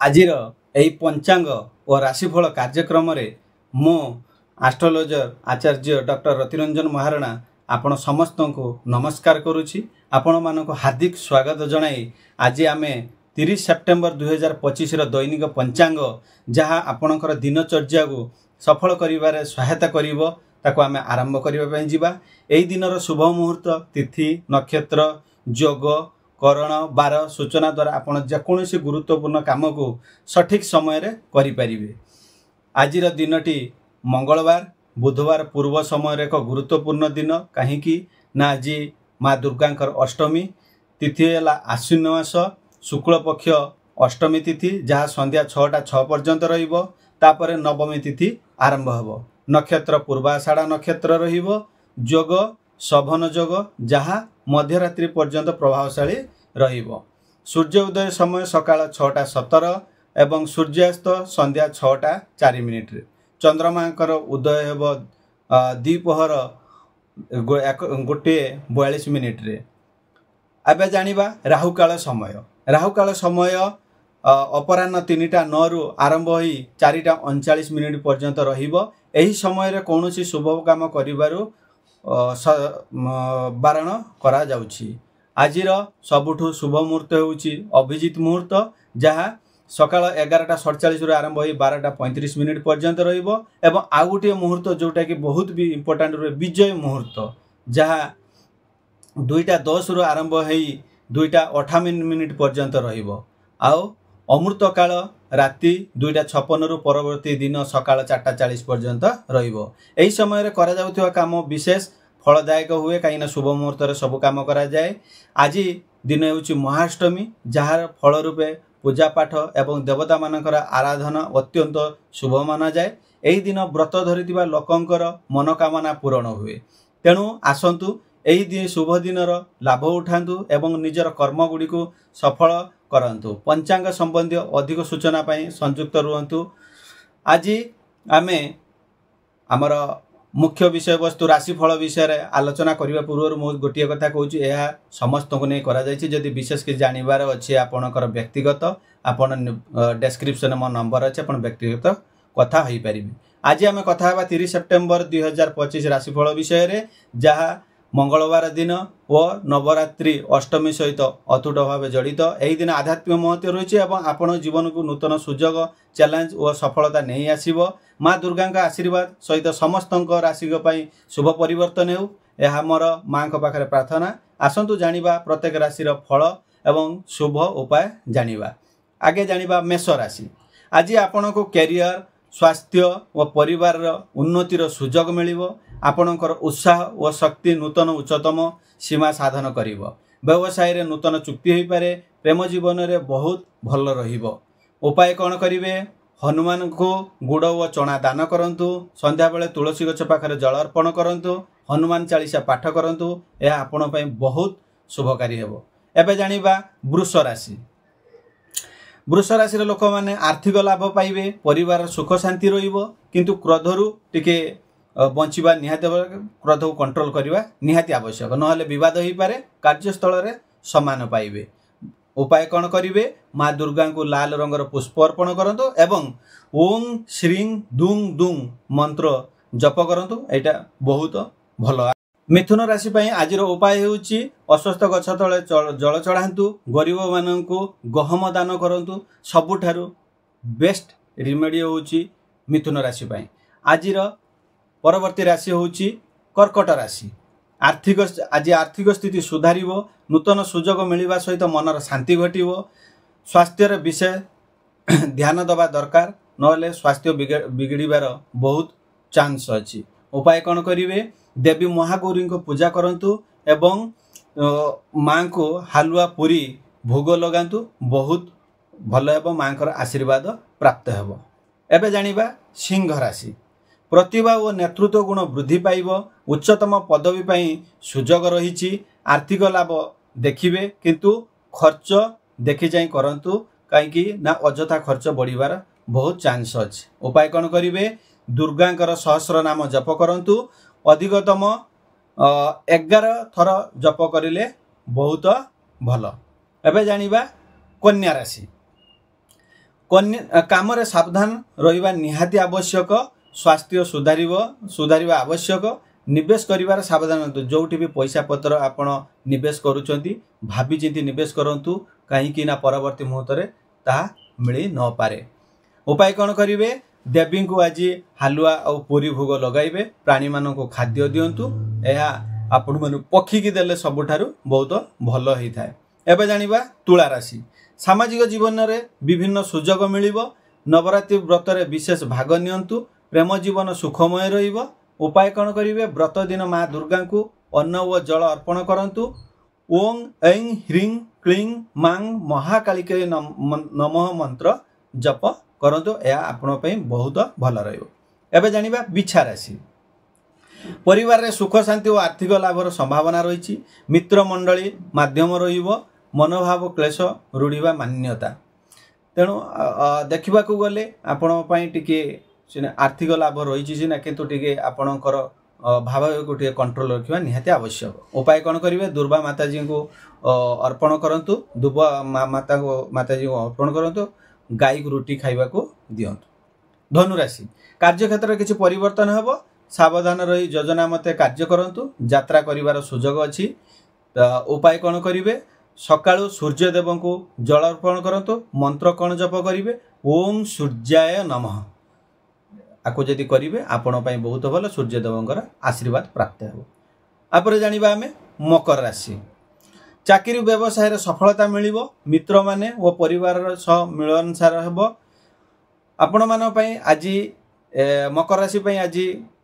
ଆଜିର ଏହି ପଞ୍ଚାଙ୍ଗ ଓ ରାଶିଫଳ କାର୍ଯ୍ୟକ୍ରମରେ ମୁଁ ଆଷ୍ଟ୍ରୋଲୋଜର ଆଚାର୍ଯ୍ୟ ଡକ୍ଟର ରତିରଞ୍ଜନ ମହାରଣା ଆପଣ ସମସ୍ତଙ୍କୁ ନମସ୍କାର କରୁଛି। ଆପଣମାନଙ୍କୁ ହାର୍ଦ୍ଦିକ ସ୍ୱାଗତ ଜଣାଇ ଆଜି ଆମେ 30 ସେପ୍ଟେମ୍ବର 2025ର ଦୈନିକ ପଞ୍ଚାଙ୍ଗ ଯାହା ଆପଣଙ୍କର ଦିନଚର୍ଯ୍ୟାକୁ ସଫଳ କରିବାରେ ସହାୟତା କରିବ ତାକୁ ଆମେ ଆରମ୍ଭ କରିବା ପାଇଁ ଯିବା। ଏହି ଦିନର ଶୁଭ ମୁହୂର୍ତ୍ତ, ତିଥି, ନକ୍ଷତ୍ର, ଯୋଗ, କରଣ, ବାର ସୂଚନା ଦ୍ୱାରା ଆପଣ ଯେକୌଣସି ଗୁରୁତ୍ୱପୂର୍ଣ୍ଣ କାମକୁ ସଠିକ୍ ସମୟରେ କରିପାରିବେ। ଆଜିର ଦିନଟି ମଙ୍ଗଳବାର, ବୁଧବାର ପୂର୍ବ ସମୟରେ ଏକ ଗୁରୁତ୍ୱପୂର୍ଣ୍ଣ ଦିନ। କାହିଁକି ନା ଆଜି ମା ଦୁର୍ଗାଙ୍କର ଅଷ୍ଟମୀ ତିଥି ହେଲା ଆଶ୍ୱିନ ମାସ ଶୁକ୍ଳପକ୍ଷ ଅଷ୍ଟମୀ ତିଥି, ଯାହା ସନ୍ଧ୍ୟା 6ଟା 6 ପର୍ଯ୍ୟନ୍ତ ରହିବ। ତାପରେ ନବମୀ ତିଥି ଆରମ୍ଭ ହେବ। ନକ୍ଷତ୍ର ପୂର୍ବାଷାଢ଼ା ନକ୍ଷତ୍ର ରହିବ। ଯୋଗ ଶୋଭନ ଯୋଗ, ଯାହା ମଧ୍ୟରାତ୍ରି ପର୍ଯ୍ୟନ୍ତ ପ୍ରଭାବଶାଳୀ ରହିବ। ସୂର୍ଯ୍ୟ ଉଦୟ ସମୟ ସକାଳ 6ଟା 17 ଏବଂ ସୂର୍ଯ୍ୟାସ୍ତ ସନ୍ଧ୍ୟା 6ଟା 4 ମିନିଟ୍ରେ। ଚନ୍ଦ୍ରମାଙ୍କର ଉଦୟ ହେବ ଦ୍ୱିପହର 1:42 ମିନିଟ୍ରେ। ଏବେ ଜାଣିବା ରାହୁକାଳ ସମୟ। ରାହୁକାଳ ସମୟ ଅପରାହ୍ନ 3ଟା 9ରୁ ଆରମ୍ଭ ହୋଇ 4ଟା 39 ମିନିଟ୍ ପର୍ଯ୍ୟନ୍ତ ରହିବ। ଏହି ସମୟରେ କୌଣସି ଶୁଭ କାମ କରିବାରୁ ବାରଣ କରାଯାଉଛି। ଆଜିର ସବୁଠୁ ଶୁଭ ମୁହୂର୍ତ୍ତ ହେଉଛି ଅଭିଜିତ ମୁହୂର୍ତ୍ତ, ଯାହା ସକାଳ 11ଟା 47ରୁ ଆରମ୍ଭ ହୋଇ 12ଟା 35 ମିନିଟ୍ ପର୍ଯ୍ୟନ୍ତ ରହିବ। ଏବଂ ଆଉ ଗୋଟିଏ ମୁହୂର୍ତ୍ତ ଯେଉଁଟାକି ବହୁତ ବି ଇମ୍ପୋର୍ଟାଣ୍ଟ ରୁହେ, ବିଜୟ ମୁହୂର୍ତ୍ତ, ଯାହା 2ଟା 10ରୁ ଆରମ୍ଭ ହୋଇ 2ଟା 58 ମିନିଟ୍ ପର୍ଯ୍ୟନ୍ତ ରହିବ। ଆଉ ଅମୃତକାଳ ରାତି 2ଟା 56ରୁ ପରବର୍ତ୍ତୀ ଦିନ ସକାଳ 4ଟା 40 ପର୍ଯ୍ୟନ୍ତ ରହିବ। ଏହି ସମୟରେ କରାଯାଉଥିବା କାମ ବିଶେଷ ଫଳଦାୟକ ହୁଏ, କାହିଁକିନା ଶୁଭ ମୁହୂର୍ତ୍ତରେ ସବୁ କାମ କରାଯାଏ। ଆଜି ଦିନ ହେଉଛି ମହାଷ୍ଟମୀ, ଯାହାର ଫଳ ରୂପେ ପୂଜାପାଠ ଏବଂ ଦେବତାମାନଙ୍କର ଆରାଧନା ଅତ୍ୟନ୍ତ ଶୁଭ ମନାଯାଏ। ଏହି ଦିନ ବ୍ରତ ଧରିଥିବା ଲୋକଙ୍କର ମନୋକାମନା ପୂରଣ ହୁଏ। ତେଣୁ ଆସନ୍ତୁ ଏହି ଶୁଭ ଦିନର ଲାଭ ଉଠାନ୍ତୁ ଏବଂ ନିଜର କର୍ମଗୁଡ଼ିକୁ ସଫଳ କରନ୍ତୁ। ପଞ୍ଚାଙ୍ଗ ସମ୍ବନ୍ଧୀୟ ଅଧିକ ସୂଚନା ପାଇଁ ସଂଯୁକ୍ତ ରୁହନ୍ତୁ। ଆଜି ଆମେ ଆମର ମୁଖ୍ୟ ବିଷୟବସ୍ତୁ ରାଶିଫଳ ବିଷୟରେ ଆଲୋଚନା କରିବା ପୂର୍ବରୁ ମୁଁ ଗୋଟିଏ କଥା କହୁଛି, ଏହା ସମସ୍ତଙ୍କୁ ନେଇ କରାଯାଇଛି। ଯଦି ବିଶେଷ କିଛି ଜାଣିବାର ଅଛି ଆପଣଙ୍କର ବ୍ୟକ୍ତିଗତ, ଆପଣ ଡେସ୍କ୍ରିପ୍ସନରେ ମୋ ନମ୍ବର ଅଛି, ଆପଣ ବ୍ୟକ୍ତିଗତ କଥା ହୋଇପାରିବେ। ଆଜି ଆମେ କଥା ହେବା 30 ସେପ୍ଟେମ୍ବର 2025 ରାଶିଫଳ ବିଷୟରେ, ଯାହା ମଙ୍ଗଳବାର ଦିନ ଓ ନବରାତ୍ରି ଅଷ୍ଟମୀ ସହିତ ଅତୁଟ ଭାବେ ଜଡ଼ିତ। ଏହି ଦିନ ଆଧ୍ୟାତ୍ମିକ ମହତ୍ତ୍ୱ ରହିଛି ଏବଂ ଆପଣ ଜୀବନକୁ ନୂତନ ସୁଯୋଗ, ଚ୍ୟାଲେଞ୍ଜ ଓ ସଫଳତା ନେଇ ଆସିବ। ମା ଦୁର୍ଗାଙ୍କ ଆଶୀର୍ବାଦ ସହିତ ସମସ୍ତଙ୍କ ରାଶିଙ୍କ ପାଇଁ ଶୁଭ ପରିବର୍ତ୍ତନ ହେଉ, ଏହା ମୋର ମାଙ୍କ ପାଖରେ ପ୍ରାର୍ଥନା। ଆସନ୍ତୁ ଜାଣିବା ପ୍ରତ୍ୟେକ ରାଶିର ଫଳ ଏବଂ ଶୁଭ ଉପାୟ ଜାଣିବା। ଆଗେ ଜାଣିବା ମେଷ ରାଶି। ଆଜି ଆପଣଙ୍କୁ କ୍ୟାରିୟର, ସ୍ୱାସ୍ଥ୍ୟ ଓ ପରିବାରର ଉନ୍ନତିର ସୁଯୋଗ ମିଳିବ। ଆପଣଙ୍କର ଉତ୍ସାହ ଓ ଶକ୍ତି ନୂତନ ଉଚ୍ଚତମ ସୀମା ସାଧନ କରିବ। ବ୍ୟବସାୟରେ ନୂତନ ଚୁକ୍ତି ହୋଇପାରେ। ପ୍ରେମ ଜୀବନରେ ବହୁତ ଭଲ ରହିବ। ଉପାୟ କ'ଣ କରିବେ? ହନୁମାନଙ୍କୁ ଗୁଡ଼ ଓ ଚଣା ଦାନ କରନ୍ତୁ। ସନ୍ଧ୍ୟାବେଳେ ତୁଳସୀ ଗଛ ପାଖରେ ଜଳ ଅର୍ପଣ କରନ୍ତୁ। ହନୁମାନ ଚାଳିଶା ପାଠ କରନ୍ତୁ। ଏହା ଆପଣ ପାଇଁ ବହୁତ ଶୁଭକାରୀ ହେବ। ଏବେ ଜାଣିବା ବୃଷ ରାଶି। ବୃଷ ରାଶିର ଲୋକମାନେ ଆର୍ଥିକ ଲାଭ ପାଇବେ। ପରିବାରର ସୁଖ ଶାନ୍ତି ରହିବ, କିନ୍ତୁ କ୍ରୋଧରୁ ଟିକେ ବଞ୍ଚିବା ନିହାତି ଆବଶ୍ୟକ। କ୍ରୋଧକୁ କଣ୍ଟ୍ରୋଲ କରିବା ନିହାତି ଆବଶ୍ୟକ, ନହେଲେ ବିବାଦ ହୋଇପାରେ। କାର୍ଯ୍ୟସ୍ଥଳରେ ସମ୍ମାନ ପାଇବେ। ଉପାୟ କ'ଣ କରିବେ? ମା ଦୁର୍ଗାଙ୍କୁ ଲାଲ ରଙ୍ଗର ପୁଷ୍ପ ଅର୍ପଣ କରନ୍ତୁ ଏବଂ ଓଂ ଶ୍ରୀଂ ଦୁଂ ଦୁଂ ମନ୍ତ୍ର ଜପ କରନ୍ତୁ। ଏଇଟା ବହୁତ ଭଲ। ମିଥୁନ ରାଶି ପାଇଁ ଆଜିର ଉପାୟ ହେଉଛି ଅଶ୍ୱସ୍ଥ ଗଛ ତଳେ ଜଳ ଚଢ଼ାନ୍ତୁ। ଗରିବମାନଙ୍କୁ ଗହମ ଦାନ କରନ୍ତୁ। ସବୁଠାରୁ ବେଷ୍ଟ ରିମେଡ଼ି ହେଉଛି ମିଥୁନ ରାଶି ପାଇଁ। ଆଜିର ପରବର୍ତ୍ତୀ ରାଶି ହେଉଛି କର୍କଟ ରାଶି। ଆଜି ଆର୍ଥିକ ସ୍ଥିତି ସୁଧାରିବ। ନୂତନ ସୁଯୋଗ ମିଳିବା ସହିତ ମନର ଶାନ୍ତି ଘଟିବ। ସ୍ୱାସ୍ଥ୍ୟର ବିଷୟ ଧ୍ୟାନ ଦେବା ଦରକାର, ନହେଲେ ସ୍ୱାସ୍ଥ୍ୟ ବିଗିଡ଼ିବାର ବହୁତ ଚାନ୍ସ ଅଛି। ଉପାୟ କ'ଣ କରିବେ? ଦେବୀ ମହାଗୌରୀଙ୍କ ପୂଜା କରନ୍ତୁ ଏବଂ ମାଙ୍କୁ ହାଲୁଆ ପୁରୀ ଭୋଗ ଲଗାନ୍ତୁ। ବହୁତ ଭଲ ହେବ, ମାଙ୍କର ଆଶୀର୍ବାଦ ପ୍ରାପ୍ତ ହେବ। ଏବେ ଜାଣିବା ସିଂହ ରାଶି। ପ୍ରତିଭା ଓ ନେତୃତ୍ୱ ଗୁଣ ବୃଦ୍ଧି ପାଇବ। ଉଚ୍ଚତମ ପଦବୀ ପାଇଁ ସୁଯୋଗ ରହିଛି। ଆର୍ଥିକ ଲାଭ ଦେଖିବେ, କିନ୍ତୁ ଖର୍ଚ୍ଚ ଦେଖି ଚାହିଁ କରନ୍ତୁ, କାହିଁକି ନା ଅଯଥା ଖର୍ଚ୍ଚ ବଢ଼ିବାର ବହୁତ ଚାନ୍ସ ଅଛି। ଉପାୟ କ'ଣ କରିବେ? ଦୁର୍ଗାଙ୍କର ସହସ୍ର ନାମ ଜପ କରନ୍ତୁ। ଅଧିକତମ 11 ଥର ଜପ କରିଲେ ବହୁତ ଭଲ। ଏବେ ଜାଣିବା କନ୍ୟା ରାଶି। काम सावधान रहिबा निहाती आवश्यक। स्वास्थ्य सुधारिबा आवश्यक। निवेश करिवार सावधान रहंतु। जोठी भी पैसा पत्र आपण निवेश करूचंती भाबी चिंती निवेश करंतु, कहीं ना परवर्ती मुहूर्त रे ता मिली न पारे। उपाय कौन करिवे? देवी को आज हालुआ और पूरी भोग लगाइबे। प्राणी मान को खाद्य दियंतु। यह आपण मन पक्षी की देले सबुठारु बहुत भल होई थाए। एबे जानिबा तुला राशि। सामाजिक जीवन रे विभिन्न सुजोग मिलिबो। नवरात्रि व्रत रे विशेष भाग नियंतु। प्रेम जीवन सुखमय रहिबो। उपाय कौन करिवे? व्रत दिन माँ दुर्गा को अन्न व जल अर्पण करंतु। ओं ऐं ह्रीं क्लीं मां महाकालिके नमः मंत्र जप करंतु। यह आपण पई बहुत भल रहिबो। एबे जानिबा बिछा राशि। परिवार रे सुख शांति और आर्थिक लाभर संभावना रही। मित्र मंडली माध्यम रहिबो। मनोभाव क्लेश रूढ़िबा मान्यता। तेणु देखा गले आपण पई टिके आर्थिक लाभ रही सीना, किंतु टिके आपणकर भाव को टिके कंट्रोल रखा निहाती आवश्यक। उपाय कौन करिवे? दुर्गा माताजी को अर्पण करंतु। दुर्गा माताजी को अर्पण करंतु। गाई को रोटी खाइबा को दियंतु। धनुराशि। कार्य क्षेत्र में किसी परिवर्तन हेबो। सावधान रही योजना मते कार्य करंतु। यात्रा करिवार सुजोग अछि। उपाय कौन करिवे? सकाळु सूर्यदेव को जल अर्पण करंतु। मंत्र कौन जप करिवे? ओम सूर्याय नमः। आको जदि करिवे आपण पई बहुत भल। सूर्यदेवंकर आशीर्वाद प्राप्त हेबो। आपरे जानिबा हमें मकर राशि। चाकरी व्यवसाय रे सफलता मिलिबो। मित्र माने ओ परिवार सह मिलनसार हेबो। आपण मान पई आज मकर राशि पई आज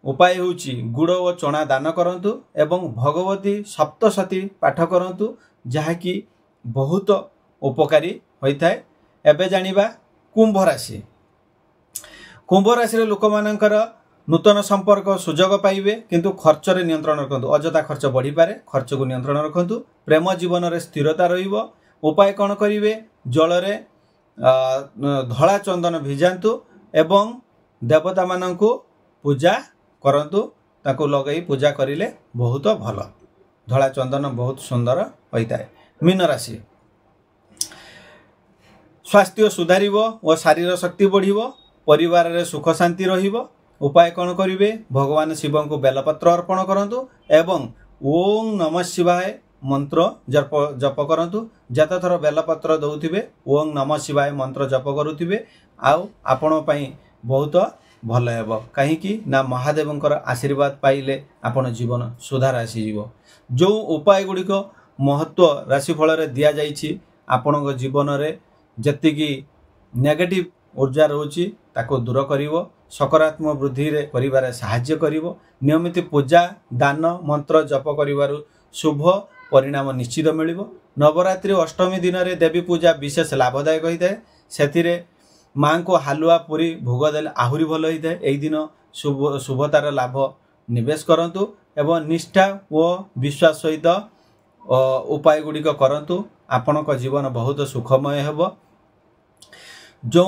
उपाय होउची गुड़ और चना दान करंतु एवं भगवती सप्तशती पाठ करंतु, जहाँकि बहुत उपकारी होता है। एबे जानिबा कुंभ राशि। कुंभ राशि रे लोक मानकर नूतन संपर्क सुजोग पाइबे, किंतु खर्च रे नियंत्रण रखंतु। अजथा खर्च बढ़ी पारे, खर्च को नियंत्रण रखंतु। प्रेम जीवन रे स्थिरता रहिबो। उपाय कौन करिवे? जल रे धला चंदन भिजांतु एवं देवता माननकु पूजा करंतु। ताको लगई पूजा करिले बहुत भल। धला चंदन बहुत सुंदर होता है। मीन राशि। स्वास्थ्य सुधारिबो और शारीर शक्ति बढ़िबो। परिवार रे सुख शांति रहिबो। उपाय कौन करिवे? भगवान शिव को बेलपत्र अर्पण करंतु एवं ओम नमः शिवाय मंत्र जप करंतु। जत थर बेलपत्र दउथिबे ओम नमः शिवाय मंत्र जप करुथिबे आउ आपण पई बहुत भल हेबो। कहीं ना महादेवंकर आशीर्वाद पाइले आपण जीवन सुधार आसीजिवो। जो उपाय गुड़िक महत्व राशिफल रे दिया जाइछि, आपण जीवन रे जतिकी नेगेटिव ऊर्जा रोची ताको दूर करिवो। सकारात्मक वृद्धि रे करिवारे सहाय्य करिवो। नियमित पूजा दान मंत्र जप करिवारु शुभ परिणाम निश्चित मिलिबो। नवरात्रि अष्टमी दिन रे देवी पूजा विशेष लाभदायक होता है। सेथिरे माँ को हालुआ पूरी भोग देले आहुरी भल होता है। एक दिन शुभतार लाभ निवेश करंतु एवं निष्ठा और विश्वास सहित उपाय गुड़िक करंतु। आपणक जीवन बहुत सुखमय हेबो। जो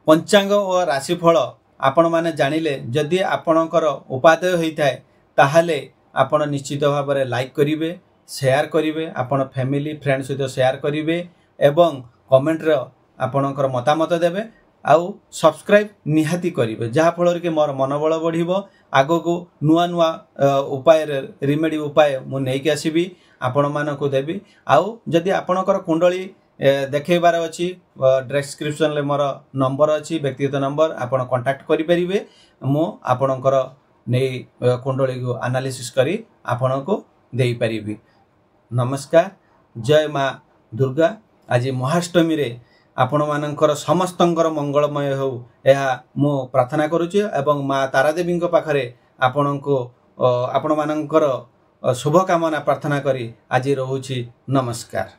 पंचांग और राशिफल आपण माने जानिले जदि आपणकर उपादेय होता है, ताहले आपण निश्चित भाव में लाइक करिवे, शेयर करिवे, आपण फैमिली फ्रेंड सहित शेयर करिवे एवं कमेंट रे आपणकर मतामत देवे आउ सब्सक्राइब निहाती करिवे, जहा फल कि मोर मनोबल बढ़िबो। आगो को नुआ नुआ उपाय रिमेडी उपाय मु नेकी आसीबी आपण मानकु देबी। आउ जदि आपणकर कुंडली देखैबार अछि डिस्क्रिप्शन ले मोर नंबर अछि, व्यक्तिगत नंबर, आपण कांटेक्ट करि परिबे। मु आपणकर नै कुंडली को एनालिसिस करी आपणको देई परिबी। नमस्कार। जय माँ दुर्गा। आज महाअष्टमी रे आपण मानकर समस्तंकर मंगलमय हो यह मु प्रार्थना करुछि एवं माँ तारादेवी पाखरे आपण मानकर शुभकामना प्रार्थना करी आज रहुछि। नमस्कार।